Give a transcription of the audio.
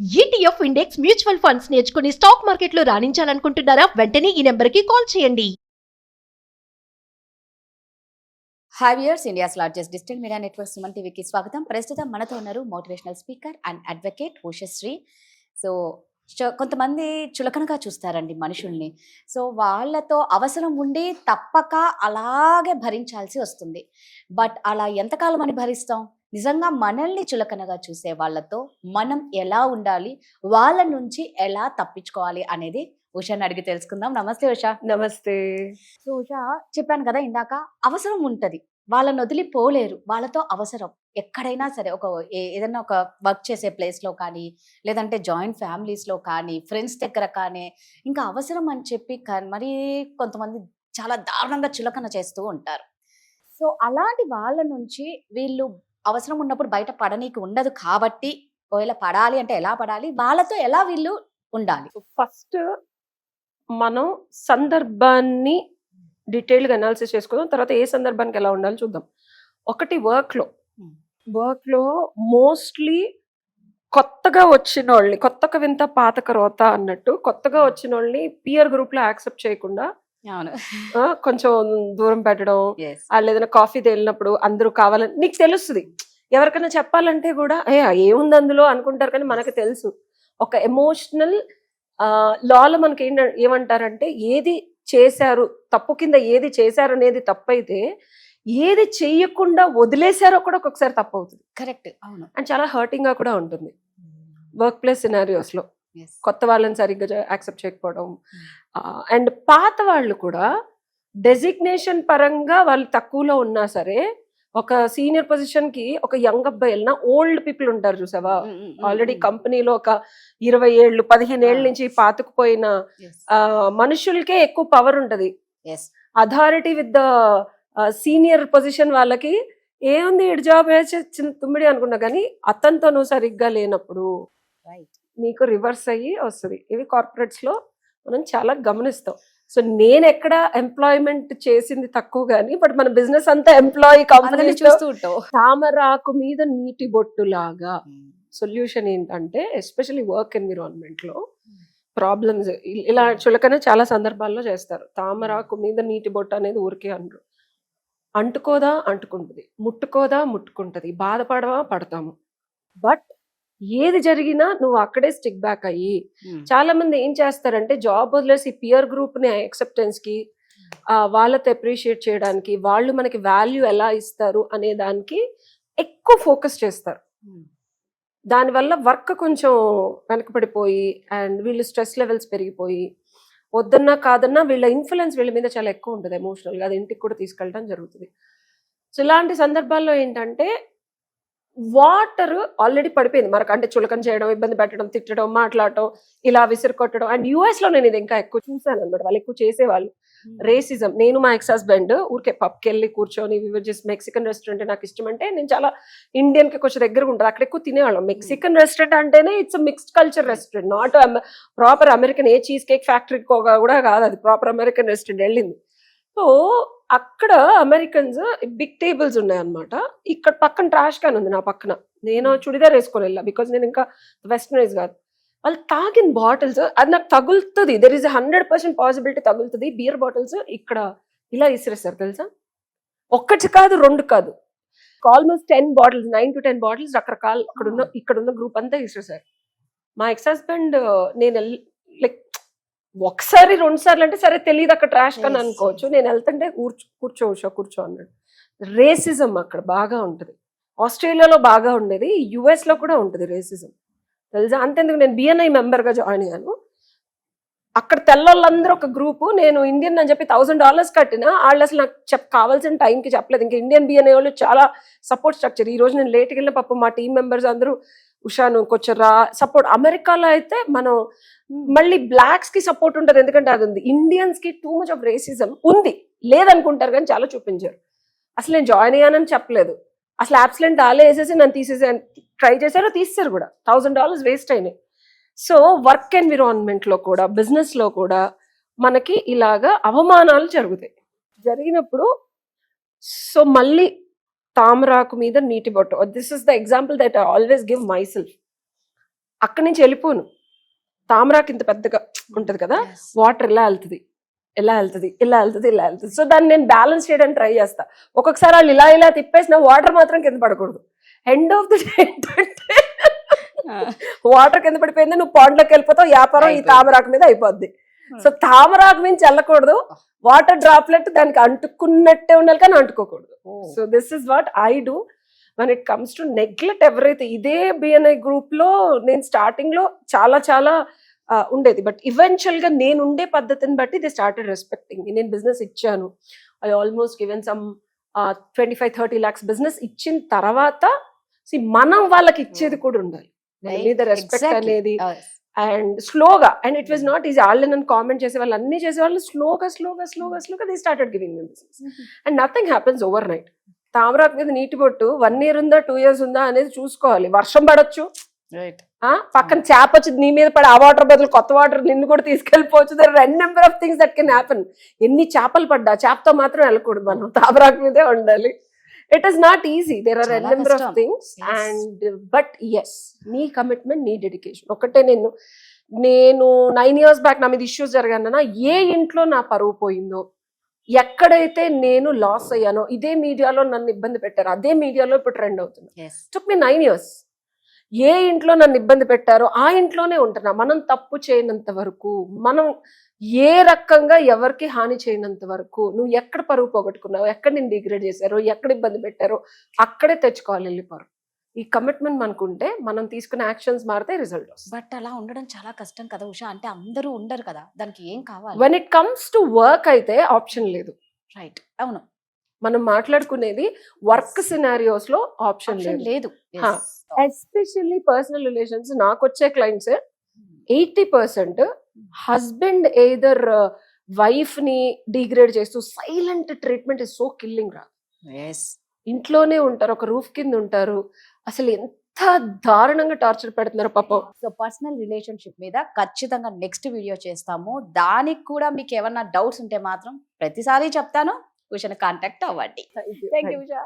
ETF index mutual funds నేర్చుకుని stock మార్కెట్లో రాణించాలనుకుంటున్నారా? వెంటనే ఈ నెంబర్కి కాల్ చేయండి. Hi viewers, India's largest digital media network Suman టీవీకి స్వాగతం. ప్రస్తుతం మనతో ఉన్నారు motivational speaker and advocate Ushasri. So కొంతమంది చులకనగా చూస్తారండి మనుషుల్ని. సో వాళ్ళతో అవసరం ఉండి తప్పక అలాగే భరించాల్సి వస్తుంది. బట్ అలా ఎంతకాలం అని భరిస్తాం? నిజంగా మనల్ని చులకనగా చూసే వాళ్ళతో మనం ఎలా ఉండాలి, వాళ్ళ నుంచి ఎలా తప్పించుకోవాలి అనేది ఉషాని అడిగి తెలుసుకుందాం. నమస్తే ఉషా. నమస్తే. సో ఉషా, చెప్పాను కదా ఇందాక, అవసరం ఉంటది, వాళ్ళని వదిలిపోలేరు, వాళ్ళతో అవసరం ఎక్కడైనా సరే. ఏదైనా ఒక వర్క్ చేసే ప్లేస్లో కానీ, లేదంటే జాయింట్ ఫ్యామిలీస్లో కానీ, ఫ్రెండ్స్ దగ్గర కానీ, ఇంకా అవసరం అని చెప్పి మరీ కొంతమంది చాలా దారుణంగా చులకన చేస్తూ ఉంటారు. సో అలాంటి వాళ్ళ నుంచి వీళ్ళు అవసరం ఉన్నప్పుడు బయట పడనీకి ఉండదు కాబట్టి, ఒకవేళ పడాలి అంటే ఎలా పడాలి, వాళ్ళతో ఎలా వీళ్ళు ఉండాలి? ఫస్ట్ మనం సందర్భాన్ని డీటెయిల్గా అనాలిసిస్ చేసుకుందాం. తర్వాత ఏ సందర్భానికి ఎలా ఉండాలి చూద్దాం. ఒకటి వర్క్ లో మోస్ట్లీ కొత్తగా వచ్చిన వాళ్ళని, కొత్తగా వింత పాతక రోత అన్నట్టు, కొత్తగా వచ్చిన వాళ్ళని పియర్ గ్రూప్ లో యాక్సెప్ట్ చేయకుండా కొంచెం దూరం పెట్టడం. వాళ్ళు ఏదైనా కాఫీ తేలినప్పుడు అందరూ కావాలని నీకు తెలుస్తుంది. ఎవరికైనా చెప్పాలంటే కూడా ఏముంది అందులో అనుకుంటారు, కానీ మనకు తెలుసు. ఒక ఎమోషనల్ లాలో మనకి ఏమంటారంటే, ఏది చేశారు తప్పు కింద, ఏది చేశారు అనేది తప్పైతే ఏది చెయ్యకుండా వదిలేశారో కూడా ఒక్కొక్కసారి తప్పు అవుతుంది. కరెక్ట్, అవును. అండ్ చాలా హర్టింగ్ గా కూడా ఉంటుంది వర్క్ ప్లేస్ సినారియోస్ లో. కొత్త వాళ్ళని సరిగ్గా యాక్సెప్ట్ చేయకపోవడం. అండ్ పాత వాళ్ళు కూడా డెసిగ్నేషన్ పరంగా వాళ్ళు తక్కువలో ఉన్నా సరే, ఒక సీనియర్ పొజిషన్ కి ఒక యంగ్ అబ్బాయి వెళ్ళినా ఓల్డ్ పీపుల్ ఉంటారు చూసావా, ఆల్రెడీ కంపెనీలో ఒక 20 ఏళ్ళు 15 ఏళ్ళ నుంచి పాతుకుపోయిన మనుషులకే ఎక్కువ పవర్ ఉంటది. Authority with the senior position వాళ్ళకి ఏముంది, ఇటు జాబ్ తుమ్మిడి అనుకున్నా, కానీ అతనితో నువ్వు సరిగ్గా లేనప్పుడు నీకు రివర్స్ అయ్యి వస్తుంది. ఇవి కార్పొరేట్స్ లో మనం చాలా గమనిస్తాం. సో నేను ఎక్కడ ఎంప్లాయ్మెంట్ చేసింది తక్కువ గానీ, బట్ మన బిజినెస్ అంతా ఎంప్లాయీ కంపెనీ చూస్తూ ఉంటావు. తామరాకు మీద నీటి బొట్టు లాగా. సొల్యూషన్ ఏంటంటే, ఎస్పెషల్లీ వర్క్ ఎన్విరాన్మెంట్ లో ప్రాబ్లమ్స్ ఇలా చులకనే చాలా సందర్భాల్లో చేస్తారు. తామరాకు మీద నీటి బొట్టు అనేది ఊరికే అనరు. అంటుకోదా అంటుకుంటుంది, ముట్టుకోదా ముట్టుకుంటది, బాధపడవా పడతాము. బట్ ఏది జరిగినా నువ్వు అక్కడే స్టిక్ బ్యాక్ అయ్యి, చాలా మంది ఏం చేస్తారంటే జాబ్ వదిలేసి పియర్ గ్రూప్ ని యాక్సెప్టెన్స్ కి, వాళ్ళతో అప్రిషియేట్ చేయడానికి, వాళ్ళు మనకి వాల్యూ ఎలా ఇస్తారు అనే దానికి ఎక్కువ ఫోకస్ చేస్తారు. దానివల్ల వర్క్ కొంచెం వెనకపడిపోయి అండ్ వీళ్ళు స్ట్రెస్ లెవెల్స్ పెరిగిపోయి, వద్దన్నా కాదన్నా వీళ్ళ ఇన్ఫ్లుయెన్స్ వీళ్ళ మీద చాలా ఎక్కువ ఉంటుంది ఎమోషనల్గా. అది ఇంటికి కూడా తీసుకెళ్ళడం జరుగుతుంది. సో ఇలాంటి సందర్భాల్లో ఏంటంటే, వాటర్ ఆల్రెడీ పడిపోయింది మనకు, అంటే చులకన చేయడం, ఇబ్బంది పెట్టడం, తిట్టడం, మాట్లాడటం, ఇలా విసిరు కొట్టడం. అండ్ యుఎస్ లో నేను ఇది ఇంకా ఎక్కువ చూసాను అనమాట. వాళ్ళు ఎక్కువ చేసేవాళ్ళు రేసిజం. నేను మా ఎక్స్ హస్బెండ్ ఊరికే పబ్కి వెళ్ళి కూర్చొని, మెక్సికన్ రెస్టారెంట్ నాకు ఇష్టం అంటే, నేను చాలా ఇండియన్ కి కొంచెం దగ్గరగా ఉంటుంది, అక్కడ ఎక్కువ తినేవాళ్ళం. మెక్సికన్ రెస్టారెంట్ అంటేనే it's mixed culture restaurant, not proper American. A cheese cake factory కూడా కాదు అది, ప్రాపర్ అమెరికన్ రెస్టారెంట్ వెళ్ళింది. సో అక్కడ అమెరికన్స్ బిగ్ టేబుల్స్ ఉన్నాయన్నమాట. ఇక్కడ పక్కన ట్రాష్ క్యాన్ ఉంది నా పక్కన. నేను చుడిదార్ వేసుకొని వెళ్ళా, బికాజ్ నేను ఇంకా వెస్టర్నైజ్ కాదు. వాళ్ళు తాగిన బాటిల్స్ అది నాకు తగులుతుంది. దెర్ ఈస్ 100% పాసిబిలిటీ తగులుతుంది. బియర్ బాటిల్స్ ఇక్కడ ఇలా ఇసిరేస్తారు తెలుసా. ఒక్కటి కాదు, రెండు కాదు, ఆల్మోస్ట్ 10 బాటిల్స్, 9 to 10 బాటిల్స్ రకరకాల ఇక్కడున్న గ్రూప్ అంతా ఇసిరేసారు. మా ఎక్స్ హస్బెండ్ నేను లైక్ ఒకసారి 2 సార్లు అంటే సరే తెలియదు అక్కడ ట్రాష్ కానీ అనుకోవచ్చు. నేను వెళ్తుంటే కూర్చో అన్నాడు. రేసిజం అక్కడ బాగా ఉంటుంది. ఆస్ట్రేలియాలో బాగా ఉండేది, యుఎస్ లో కూడా ఉంటుంది రేసిజం తెలుసా. అంతేందుకు నేను బిఎన్ఐ మెంబర్ గా జాయిన్ అయ్యాను. అక్కడ తెల్లోళ్ళందరూ ఒక గ్రూపు, నేను ఇండియన్ అని చెప్పి $1000 కట్టినా వాళ్ళు అసలు నాకు కావాల్సిన టైంకి చెప్పలేదు. ఇంకా ఇండియన్ బిఎన్ఐ వాళ్ళు చాలా సపోర్ట్ స్ట్రక్చర్. ఈ రోజు నేను లేట్కి వెళ్ళిన పాపం మా టీం మెంబర్స్ అందరూ ఉషాను కొంచెం సపోర్ట్. అమెరికాలో అయితే మనం మళ్ళీ బ్లాక్స్ కి సపోర్ట్ ఉంటుంది, ఎందుకంటే అది ఉంది. ఇండియన్స్ కి టూ మచ్ ఆఫ్ రేసిజం ఉంది, లేదనుకుంటారు కానీ చాలా చూపించారు. అసలు నేను జాయిన్ అయ్యానని చెప్పలేదు, అసలు యాబ్సెంట్ ఆలే వేసేసి నన్ను తీసేసి ట్రై చేశారు, తీస్తారు కూడా. $1000 వేస్ట్ అయినాయి. సో వర్క్ ఎన్విరాన్మెంట్ లో కూడా, బిజినెస్ లో కూడా మనకి ఇలాగా అవమానాలు జరిగినప్పుడు, సో మళ్ళీ తామరాకు మీద నీటి బొట్టు. This is the example that I always give my self. అక్కడి నుంచి వెళ్ళిపోను. తామరాకు ఇంత పెద్దగా ఉంటది కదా, Yes. వాటర్ ఇలా వెళ్తుంది, ఇలా వెళ్తుంది, ఇలా వెళ్తుంది, ఇలా వెళ్తుంది. సో దాన్ని నేను బ్యాలెన్స్ చేయడానికి ట్రై చేస్తా. ఒక్కొక్కసారి వాళ్ళు ఇలా ఇలా తిప్పేసిన వాటర్ మాత్రం కింద పడకూడదు. ఎండ్ ఆఫ్ ది డే ఏంటంటే వాటర్ కింద పడిపోయింది, నువ్వు పాండ్లోకి వెళ్ళిపోతావు, వ్యాపారం ఈ అయిపోయింది. తామరాకు మీద అయిపోద్ది. సో తామరాకు నుంచి వెళ్ళకూడదు, వాటర్ డ్రాప్లెట్ దానికి అంటుకున్నట్టే ఉండాలి కానీ అంటుకోకూడదు. So this is what I do when it comes to neglect ఎవరైతే. ఇదే బిఎన్ఐ గ్రూప్ లో నేను స్టార్టింగ్ లో చాలా చాలా ఉండేది, బట్ ఈవెన్చువల్ గా నేను ఉండే పద్ధతిని బట్టి దే స్టార్టెడ్ రెస్పెక్టింగ్. నేను బిజినెస్ ఇచ్చాను, I almost given some 25-30 lakhs business ఇచ్చిన తర్వాత మనం వాళ్ళకి ఇచ్చేది కూడా ఉండాలి, మన Right. మీద రెస్పెక్ట్ Exactly. అనేది. Yes. అండ్ స్లోగా, and it was not easy. వాళ్ళని నన్ను కామెంట్ చేసే వాళ్ళు, అన్ని చేసే వాళ్ళు స్లోగా స్లోగా స్లోగా స్లోగా they started giving me business. And nothing happens overnight. తామరాకు మీద నీటి బొట్టు 1 year ఉందా 2 years ఉందా అనేది చూసుకోవాలి. వర్షం పడొచ్చు, Right. పక్కన చేప వచ్చి నీ మీద పడి ఆ వాటర్ బదులు కొత్త వాటర్ నిన్ను కూడా తీసుకెళ్ళిపోవచ్చు. There are number of things that can happen. ఎన్ని చేపలు పడ్డా చేపతో మాత్రం వెళ్ళకూడదు, మనం తామరాకు మీదే ఉండాలి. It is not easy, there are చాలా నెంబర్ ఆఫ్ కష్టం. Things. Yes. And but yes, నీ కమిట్మెంట్, నీ డెడికేషన్ ఒకటే. నేను 9 years బ్యాక్ నా మీద ఇష్యూస్ జరిగానన్నా, ఏ ఇంట్లో నా పరువు పోయిందో, ఎక్కడైతే నేను లాస్ అయ్యానో, ఇదే మీడియాలో నన్ను ఇబ్బంది పెట్టారు, అదే మీడియాలో ఇప్పుడు ట్రెండ్ అవుతుంది. Yes. టుక్ మీ 9 years. ఏ ఇంట్లో నన్ను ఇబ్బంది పెట్టారో ఆ ఇంట్లోనే ఉంటున్నా. మనం తప్పు చేయనంత వరకు, మనం ఏ రకంగా ఎవరికి హాని చేయనంత వరకు, నువ్వు ఎక్కడ పరువు పోగొట్టుకున్నావు, ఎక్కడ నేను డిగ్రేడ్ చేశారో, ఎక్కడ ఇబ్బంది పెట్టారో అక్కడే తెచ్చుకోవాలి వెళ్ళిపోరు. ఈ కమిట్మెంట్ మనకుంటే మనం తీసుకునే యాక్షన్స్ మారితే రిజల్ట్ వస్తుంది. బట్ అలా ఉండడం చాలా కష్టం కదా ఉషా. అంటే అందరూ ఉండరు కదా, దానికి ఏం కావాలి? When it comes to work అయితే ఆప్షన్ లేదు. రైట్. అవును, మనం మాట్లాడుకునేది వర్క్ సినారియోస్ లో ఆప్షన్ ఆప్షన్ లేదు. లేదు. Huh. ఎస్పెషల్లీ పర్సనల్ రిలేషన్స్, నాకు వచ్చే క్లయింట్స్ 80% హస్బెండ్ ఎయిదర్ వైఫ్ ని డిగ్రేడ్ చేస్తూ silent treatment is so killing రా. ఎస్. ఇంట్లోనే ఉంటారు, ఒక రూఫ్ కింద ఉంటారు, అసలు ఎంత దారుణంగా టార్చర్ పెడుతున్నారు పాపం. సో పర్సనల్ రిలేషన్షిప్ మీద ఖచ్చితంగా నెక్స్ట్ వీడియో చేస్తాము. దానికి కూడా మీకు ఏమన్నా డౌట్స్ ఉంటే మాత్రం ప్రతిసారి చెప్తాను, ఉషాని కాంటాక్ట్ అవ్వండి. Thank you Usha.